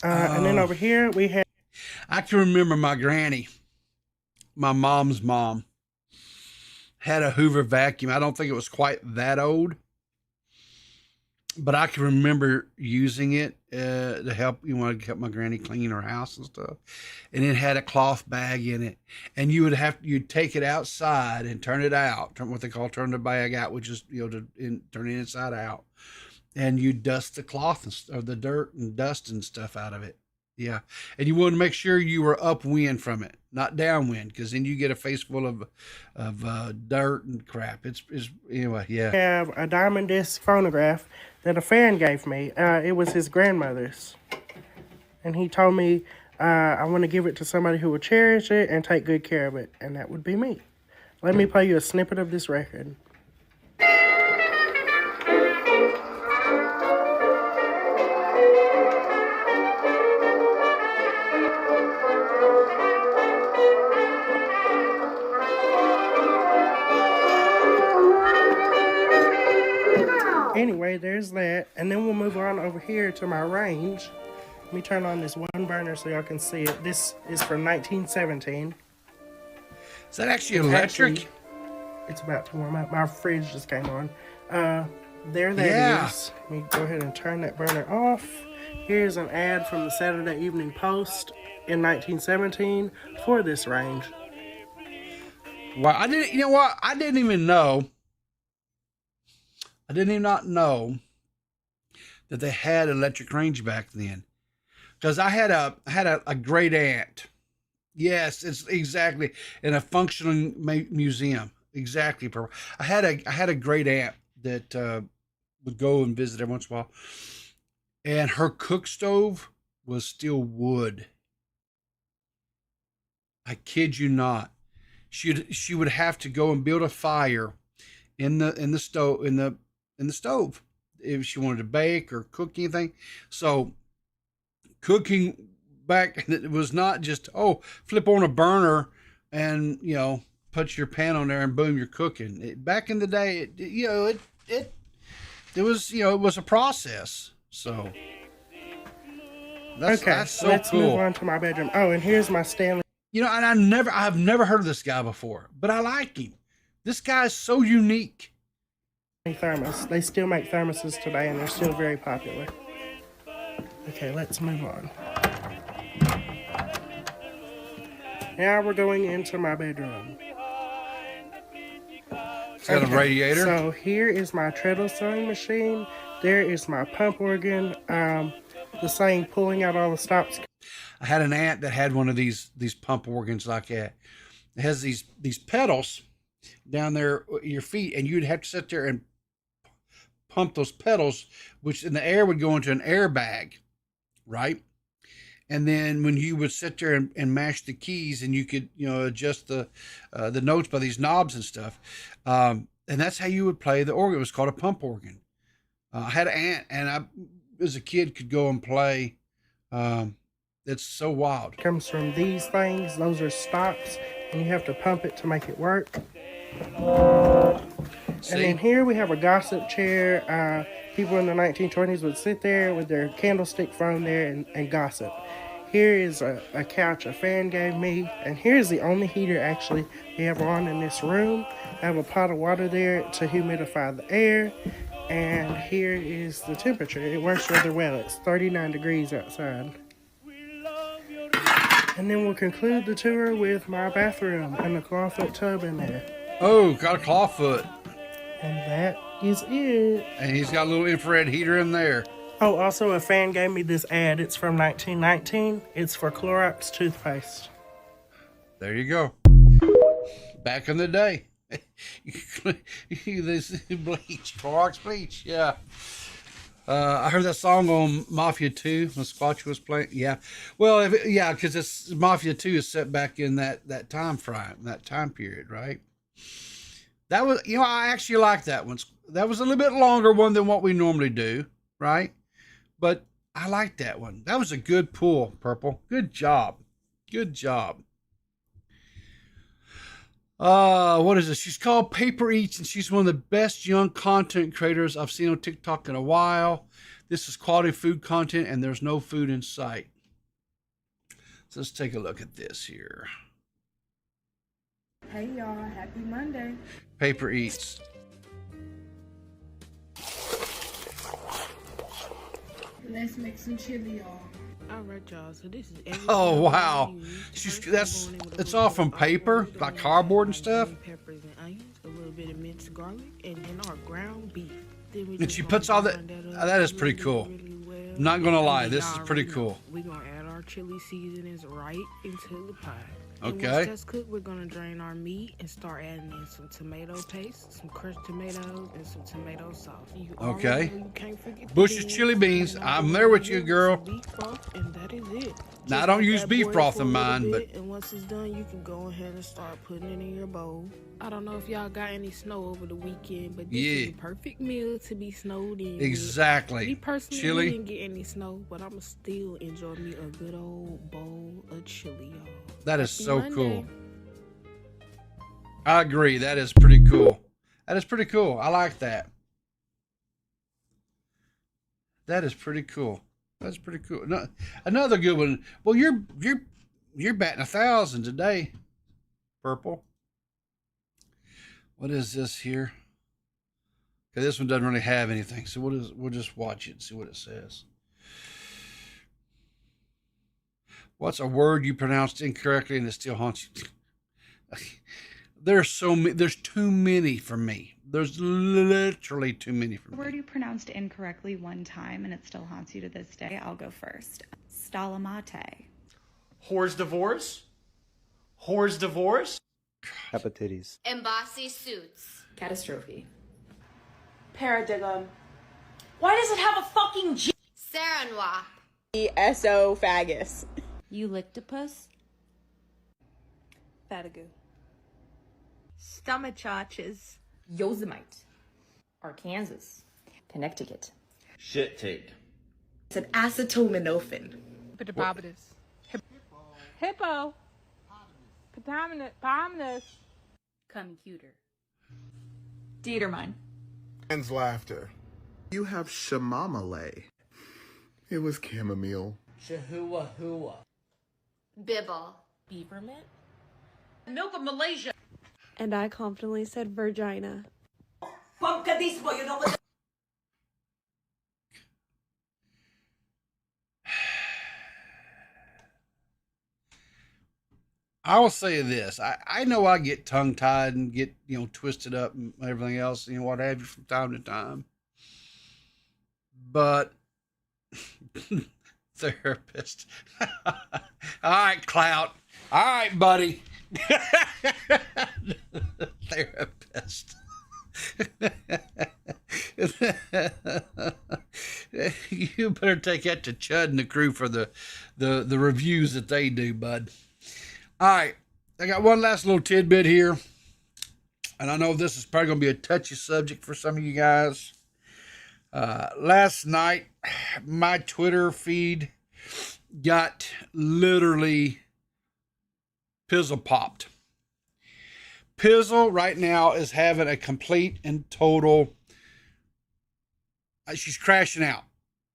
And then over here we have... I can remember my granny, my mom's mom, had a Hoover vacuum. I don't think it was quite that old, but I can remember using it to help my granny clean her house and stuff. And it had a cloth bag in it, and you'd take it outside and turn it out, what they call turn the bag out, which is turn it inside out, and you dust the cloth or the dirt and dust and stuff out of it. Yeah, and you want to make sure you were upwind from it, not downwind, because then you get a face full of dirt and crap. It's anyway, yeah. I have a diamond disc phonograph that a fan gave me. It was his grandmother's, and he told me I want to give it to somebody who will cherish it and take good care of it, and that would be me. Let me play you a snippet of this record. Anyway, there's that. And then we'll move on over here to my range. Let me turn on this one burner so y'all can see it. This is from 1917. Is that actually electric? Actually, it's about to warm up. My fridge just came on. There that is. Let me go ahead and turn that burner off. Here's an ad from the Saturday Evening Post in 1917 for this range. Wow, you know what? I didn't even know. I didn't even not know that they had electric range back then, because I had a great aunt. Yes, it's exactly in a functioning museum. Exactly. I had a great aunt that would go and visit every once in a while, and her cook stove was still wood. I kid you not. She would have to go and build a fire in the stove if she wanted to bake or cook anything. So cooking back, it was not just flip on a burner and put your pan on there and boom, you're cooking. Back in the day, it was a process. So that's so let's cool. move on to my bedroom. Oh, and here's my Stanley. And I've never heard of this guy before, but I like him. This guy's so unique. Thermos. They still make thermoses today, and they're still very popular. Okay, let's move on. Now we're going into my bedroom. It's got a radiator. So here is my treadle sewing machine. There is my pump organ. The saying, pulling out all the stops. I had an aunt that had one of these pump organs like that. It has these pedals down there at your feet, and you'd have to sit there and pump those pedals, which in the air would go into an airbag, right? And then when you would sit there and mash the keys, and you could, adjust the notes by these knobs and stuff. And that's how you would play the organ. It was called a pump organ. I had an aunt, and I, as a kid, could go and play. It's so wild. It comes from these things. Those are stops, and you have to pump it to make it work. See? And then here we have a gossip chair. People in the 1920s would sit there with their candlestick from there and gossip. Here is a couch a fan gave me, and here's the only heater actually we have on in this room. I have a pot of water there to humidify the air, and here is the temperature. It works rather well. It's 39 degrees outside. And then we'll conclude the tour with my bathroom and the clawfoot tub in there. Oh, got a clawfoot. And that is it. And he's got a little infrared heater in there. Oh, also a fan gave me this ad. It's from 1919. It's for Clorox toothpaste. There you go. Back in the day. This bleach, Clorox bleach, yeah. I heard that song on Mafia 2 when Squatch was playing. Yeah. Well, because Mafia 2 is set back in that time frame, that time period, right? That was, I actually like that one. That was a little bit longer one than what we normally do, right? But I like that one. That was a good pull, Purple. Good job. Good job. What is this? She's called Paper Eats, and she's one of the best young content creators I've seen on TikTok in a while. This is quality food content, and there's no food in sight. So let's take a look at this here. Hey y'all, happy Monday. Paper Eats. Let's make some chili, y'all. All right, y'all. So this is Oh wow, it's all from paper, like cardboard and stuff. Peppers and onions, a little bit of minced garlic, and then our ground beef. And she puts all that. That is pretty cool. I'm not gonna lie, this is pretty cool. We're gonna add our chili seasonings right into the pie. Okay. And once that's cooked, we're gonna drain our meat and start adding in some tomato paste, some crushed tomatoes, and some tomato sauce. Okay. You can't forget Bush's chili beans. I'm there with you, girl. Beef broth, and that is it. Now, I don't use beef broth in mine, but... And once it's done, you can go ahead and start putting it in your bowl. I don't know if y'all got any snow over the weekend, but this is the perfect meal to be snowed in. Exactly. Me personally, chili. I didn't get any snow, but I'ma still enjoy me a good old bowl of chili, y'all. That is Happy so Monday. cool. I agree. That is pretty cool. That is pretty cool. I like that. That is pretty cool. That's pretty cool. No, another good one. Well, you're batting 1,000 today, Purple. What is this here? Okay, this one doesn't really have anything, so we'll just watch it and see what it says. What's a word you pronounced incorrectly and it still haunts you? There's too many for me. There's literally too many for me. A word you pronounced incorrectly one time and it still haunts you to this day. I'll go first. Stalamate. Whore's divorce? Whore's divorce? Hepatitis. Embassy suits. Catastrophe. Paradigm. Why does it have a fucking G? Saranwa. Esophagus. Eulictopus. Fatigu. Stomachachas. Yosemite. Arkansas. Connecticut. Shit take. It's an acetaminophen. Pitabobitus. Hippo. Potaminus. Computer. Dietermine. Man's laughter. You have shamamale. It was chamomile. Chihuahua. Bibble. Beavermint. Milk of Malaysia. And I confidently said virgina. Pancadismo, you know what? I will say this. I know I get tongue-tied and get, twisted up and everything else, what have you from time to time. But therapist. All right, Clout. All right, buddy. Therapist. You better take that to Chud and the crew for the reviews that they do, bud. All right, I got one last little tidbit here, and I know this is probably going to be a touchy subject for some of you guys. Last night, my Twitter feed got literally pizzle popped. Pizzle right now is having a complete and total, she's crashing out.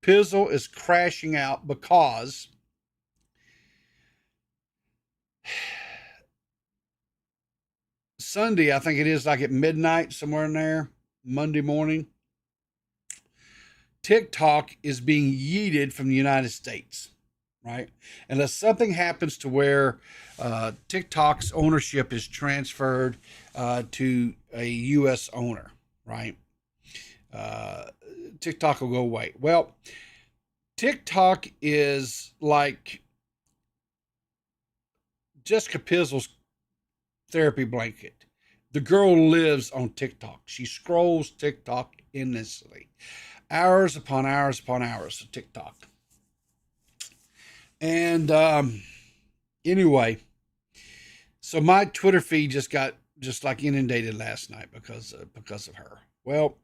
Pizzle is crashing out because Sunday, I think it is like at midnight, somewhere in there, Monday morning, TikTok is being yeeted from the United States, right? Unless something happens to where TikTok's ownership is transferred to a U.S. owner, right? TikTok will go away. Well, TikTok is like Jessica Pizzle's therapy blanket. The girl lives on TikTok. She scrolls TikTok endlessly. Hours upon hours upon hours of TikTok. And anyway, so my Twitter feed just got like inundated last night because of her. Well,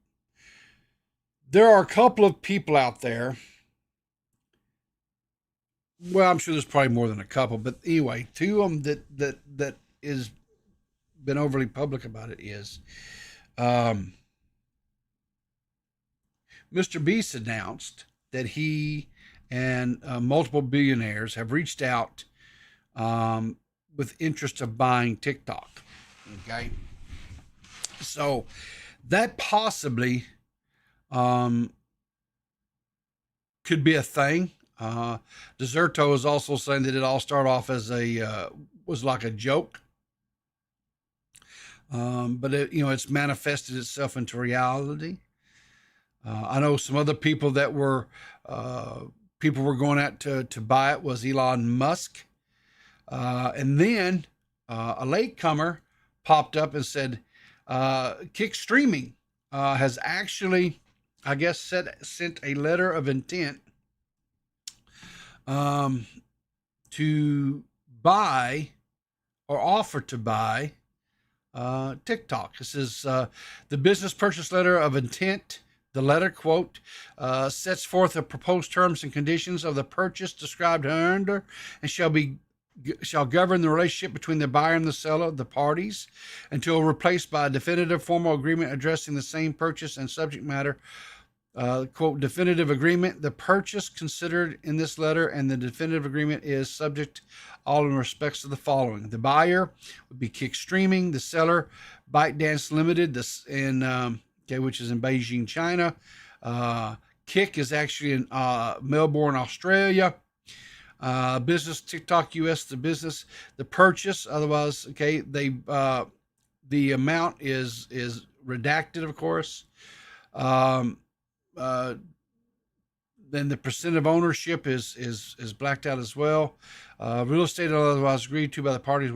there are a couple of people out there. Well, I'm sure there's probably more than a couple, but anyway, two of them that is been overly public about it is Mr. Beast announced that he and multiple billionaires have reached out with interest of buying TikTok. Okay. So that possibly could be a thing. Deserto is also saying that it all started off as was like a joke. But it's manifested itself into reality. I know some other people that were going out to buy it was Elon Musk. And then a latecomer popped up and said, Kick Streaming has actually, I guess, sent a letter of intent to buy or offer to buy TikTok. This is the business purchase letter of intent. The letter, quote, sets forth the proposed terms and conditions of the purchase described hereunder and shall govern the relationship between the buyer and the seller, the parties, until replaced by a definitive formal agreement addressing the same purchase and subject matter. Quote, definitive agreement. The purchase considered in this letter and the definitive agreement is subject all in respects to the following. The buyer would be Kick Streaming, the seller, ByteDance Limited, which is in Beijing, China. Kick is actually in Melbourne, Australia. Business TikTok US, the business, the purchase. Otherwise, okay, the amount is redacted, of course. Then the percent of ownership is blacked out as well. Real estate otherwise agreed to by the parties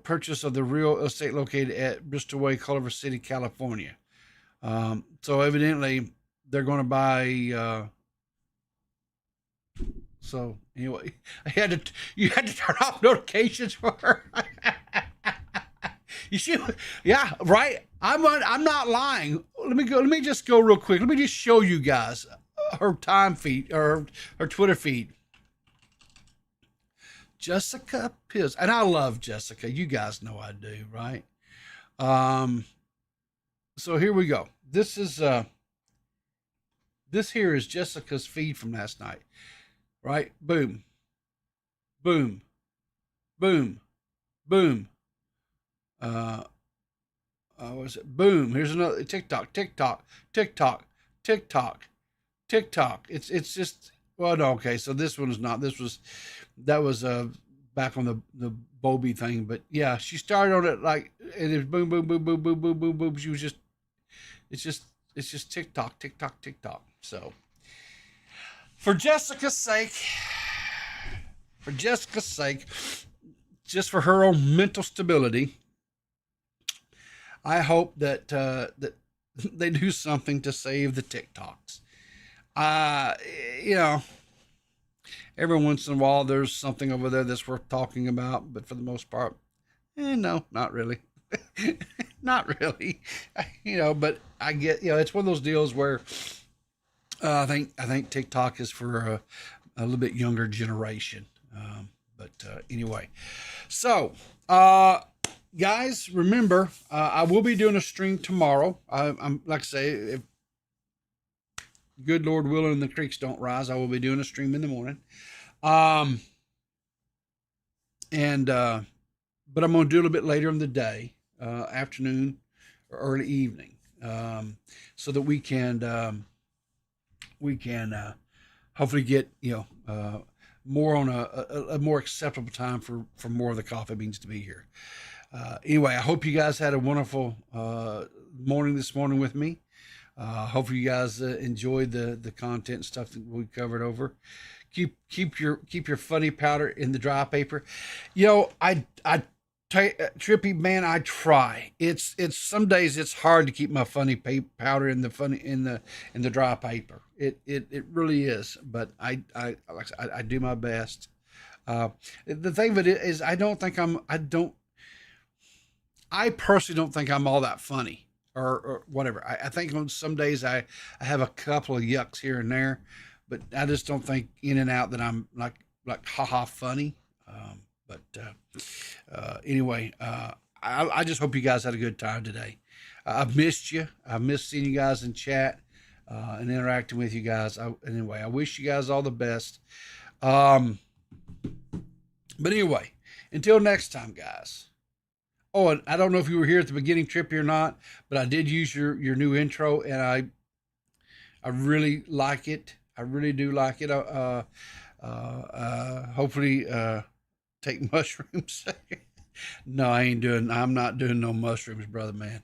purchase of the real estate located at Bristol Way, Culver City, California. So evidently they're going to buy. So anyway, you had to turn off notifications for her. You see, yeah, right. I'm not lying. Let me just go real quick. Let me just show you guys her time feed or her Twitter feed. Jessica Piz, and I love Jessica. You guys know I do, right? So here we go. This here is Jessica's feed from last night, right? Boom, boom, boom, boom. What is it? Boom. Here's another TikTok. It's just, well, no, okay. So this one is not. That was back on the Bobby thing, but yeah, she started on it like, and it was boom, boom, boom, boom, boom, boom, boom, boom. She was it's just TikTok. So for Jessica's sake, just for her own mental stability, I hope that that they do something to save the TikToks. You know, every once in a while there's something over there that's worth talking about, but for the most part, no, not really. Not really. You know, but I get, you know, it's one of those deals where I think TikTok is for a little bit younger generation. But anyway, so guys, remember, I will be doing a stream tomorrow. I'm like I say, if good Lord willing and the creeks don't rise, I will be doing a stream in the morning. But I'm going to do a little bit later in the day, afternoon or early evening, so that we can hopefully get, you know, more on a more acceptable time for more of the coffee beans to be here. Anyway, I hope you guys had a wonderful morning this morning with me. Hopefully you guys enjoyed the content and stuff that we covered over. Keep your funny powder in the dry paper. You know, I Trippy, man, I try. It's some days it's hard to keep my funny powder in the dry paper. It really is, but I do my best. The thing of it is, I personally don't think I'm all that funny or whatever. I think on some days I have a couple of yucks here and there, but I just don't think in and out that I'm like haha funny. Anyway, I just hope you guys had a good time today. I've missed you. I've missed seeing you guys in chat and interacting with you guys. Anyway, I wish you guys all the best. But anyway, until next time, guys. Oh, and I don't know if you were here at the beginning, Trippy, or not, but I did use your new intro, and I really like it. I really do like it. Hopefully, take mushrooms. No, I'm not doing no mushrooms, brother, man.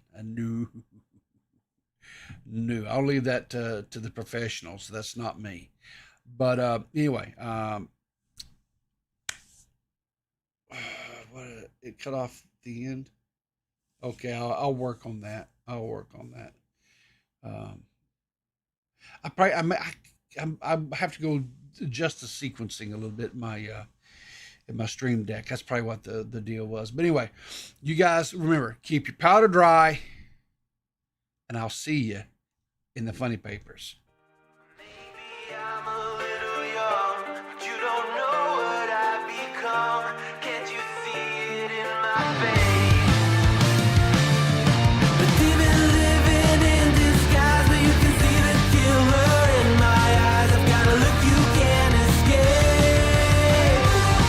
No, I'll leave that to the professionals. That's not me. But anyway, it cut off the end. Okay, I'll work on that. I have to go adjust the sequencing a little bit in my stream deck. That's probably what the deal was. But anyway, you guys remember, keep your powder dry, and I'll see you in the funny papers. Maybe I'm